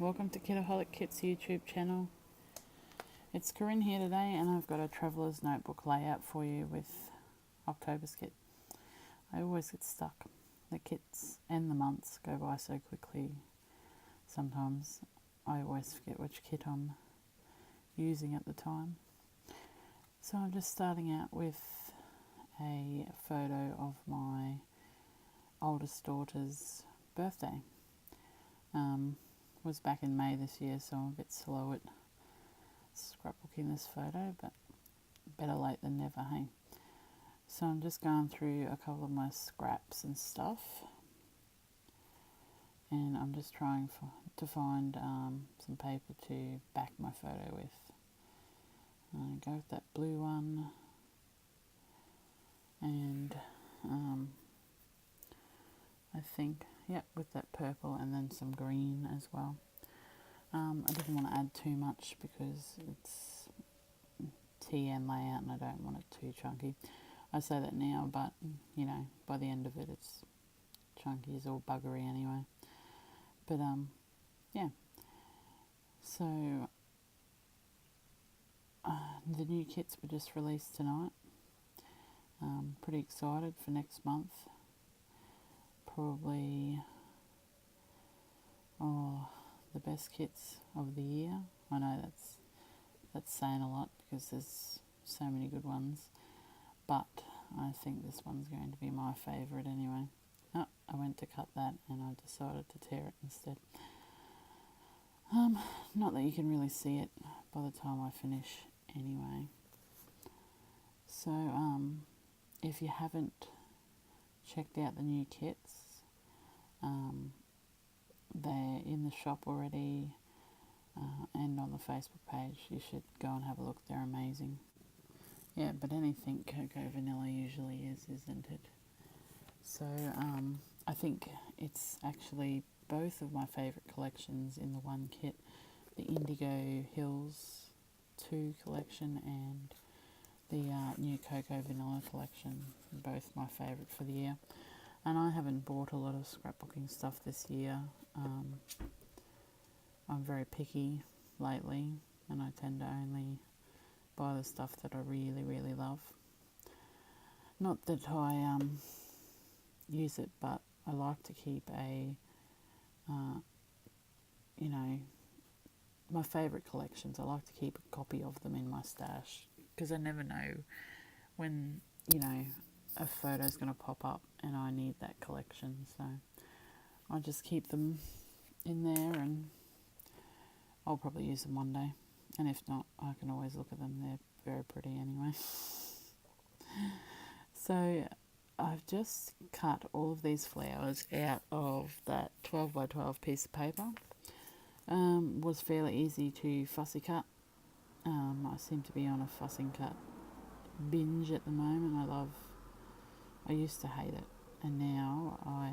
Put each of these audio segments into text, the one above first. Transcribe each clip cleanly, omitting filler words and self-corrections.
welcome to Kitaholic Kits YouTube channel. It's Corrine here today, and I've got a traveller's notebook layout for you with October's kit. I always get stuck. The kits and the months go by so quickly. Sometimes I always forget which kit I'm using at the time. So I'm just starting out with a photo of my oldest daughter's birthday. Was back in May this year, so I'm a bit slow at scrapbooking this photo, but better late than never, hey? So I'm just going through a couple of my scraps and stuff, and I'm just trying to find some paper to back my photo with. Go with that blue one, and I think, yep, with that purple and then some green as well. I didn't want to add too much because it's TN layout and I don't want it too chunky. I say that now, but you know, by the end of it, it's chunky as all buggery anyway. But yeah. So the new kits were just released tonight. Pretty excited for next month. Probably the best kits of the year. I know that's saying a lot because there's so many good ones, but I think this one's going to be my favourite anyway. Oh, I went to cut that and I decided to tear it instead. Not that you can really see it by the time I finish anyway. So if you haven't checked out the new kits, they're in the shop already and on the Facebook page. You should go and have a look. They're amazing. Yeah, but anything cocoa vanilla usually is, isn't it? So I think it's actually both of my favourite collections in the one kit. The Indigo Hills 2 collection and the new Cocoa Vanilla collection, both my favourite for the year. And I haven't bought a lot of scrapbooking stuff this year. I'm very picky lately, and I tend to only buy the stuff that I really, really love. Not that I use it, but I like to keep my favourite collections. I like to keep a copy of them in my stash because I never know when, a photo's going to pop up and I need that collection. So I just keep them in there, and I'll probably use them one day. And if not, I can always look at them. They're very pretty anyway. So I've just cut all of these flowers out of that 12 by 12 piece of paper. Was fairly easy to fussy cut. I seem to be on a fussing cut binge at the moment. I used to hate it, and now I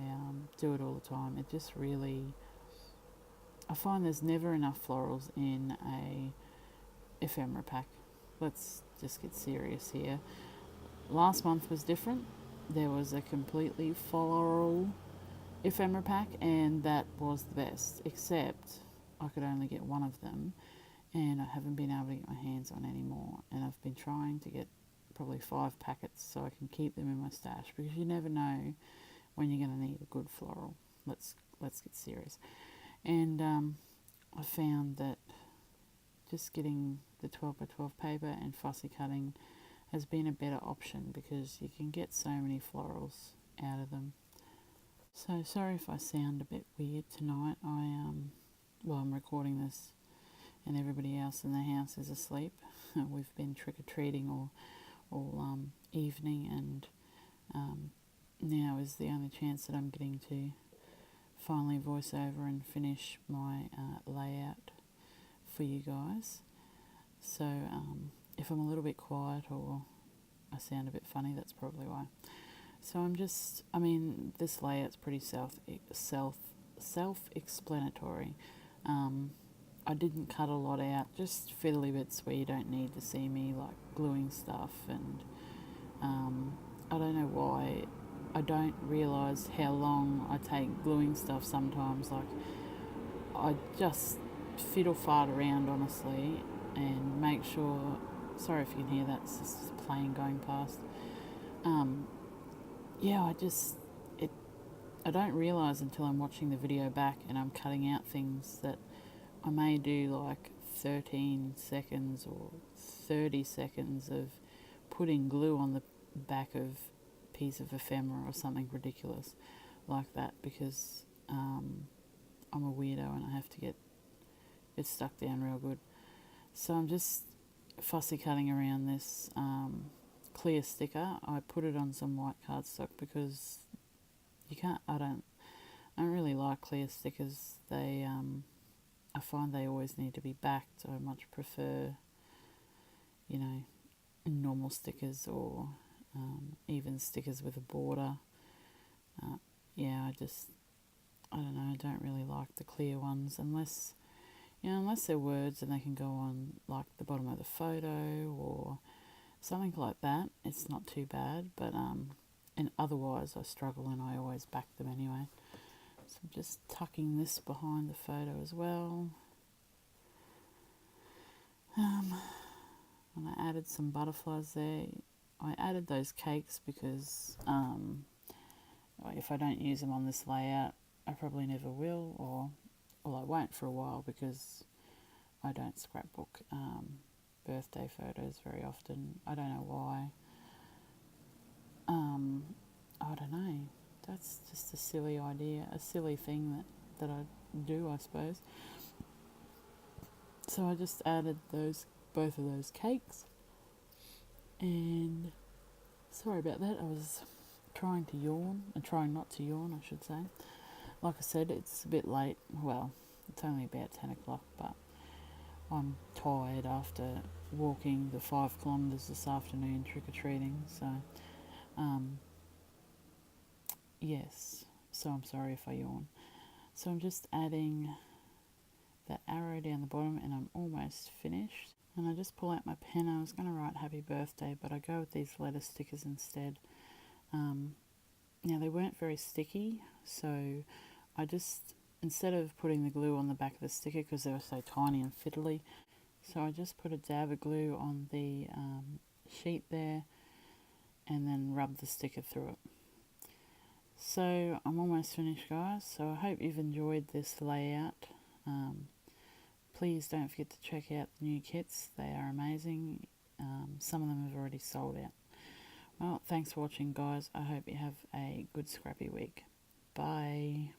do it all the time. It just really, I find there's never enough florals in a ephemera pack. Let's just get serious here. Last month was different. There was a completely floral ephemera pack, and that was the best, except I could only get one of them, and I haven't been able to get my hands on any more, and I've been trying to get probably 5 packets so I can keep them in my stash, because you never know when you're going to need a good floral. Let's get serious. And I found that just getting the 12 by 12 paper and fussy cutting has been a better option, because you can get so many florals out of them. So sorry if I sound a bit weird tonight. I'm recording this and everybody else in the house is asleep. We've been trick-or-treating all evening, and now is the only chance that I'm getting to finally voice over and finish my layout for you guys. So if I'm a little bit quiet or I sound a bit funny, that's probably why. So this layout's pretty self-explanatory. I didn't cut a lot out, just fiddly bits where you don't need to see me, like gluing stuff, and I don't know why I don't realise how long I take gluing stuff sometimes. Like, I just fiddle fart around honestly and make sure, sorry if you can hear that, it's just a plane going past. Yeah, I don't realise until I'm watching the video back and I'm cutting out things that I may do like 13 seconds or 30 seconds of putting glue on the back of a piece of ephemera or something ridiculous like that, because I'm a weirdo and I have to get it stuck down real good. So I'm just fussy cutting around this clear sticker. I put it on some white cardstock because I don't really like clear stickers. I find they always need to be backed. I much prefer, normal stickers or even stickers with a border. Yeah, I don't know, I don't really like the clear ones unless they're words and they can go on like the bottom of the photo or something like that. It's not too bad, but and otherwise I struggle and I always back them anyway. So I'm just tucking this behind the photo as well. And I added some butterflies there. I added those cakes because if I don't use them on this layout, I probably never will, or I won't for a while because I don't scrapbook birthday photos very often. I don't know why. I don't know. That's just a silly idea, a silly thing that I do, I suppose. So I just added both of those cakes, and sorry about that. I was trying not to yawn, I should say. Like I said, it's a bit late. Well, it's only about 10 o'clock, but I'm tired after walking the 5 kilometres this afternoon trick-or-treating, so yes, so I'm sorry if I yawn. So I'm just adding that arrow down the bottom and I'm almost finished. And I just pull out my pen. I was going to write happy birthday, but I go with these letter stickers instead. Now they weren't very sticky, so I just, instead of putting the glue on the back of the sticker because they were so tiny and fiddly, so I just put a dab of glue on the sheet there and then rub the sticker through it. So I'm almost finished, guys, so I hope you've enjoyed this layout. Please don't forget to check out the new kits. They are amazing. Some of them have already sold out. Well, thanks for watching, guys. I hope you have a good scrappy week. Bye.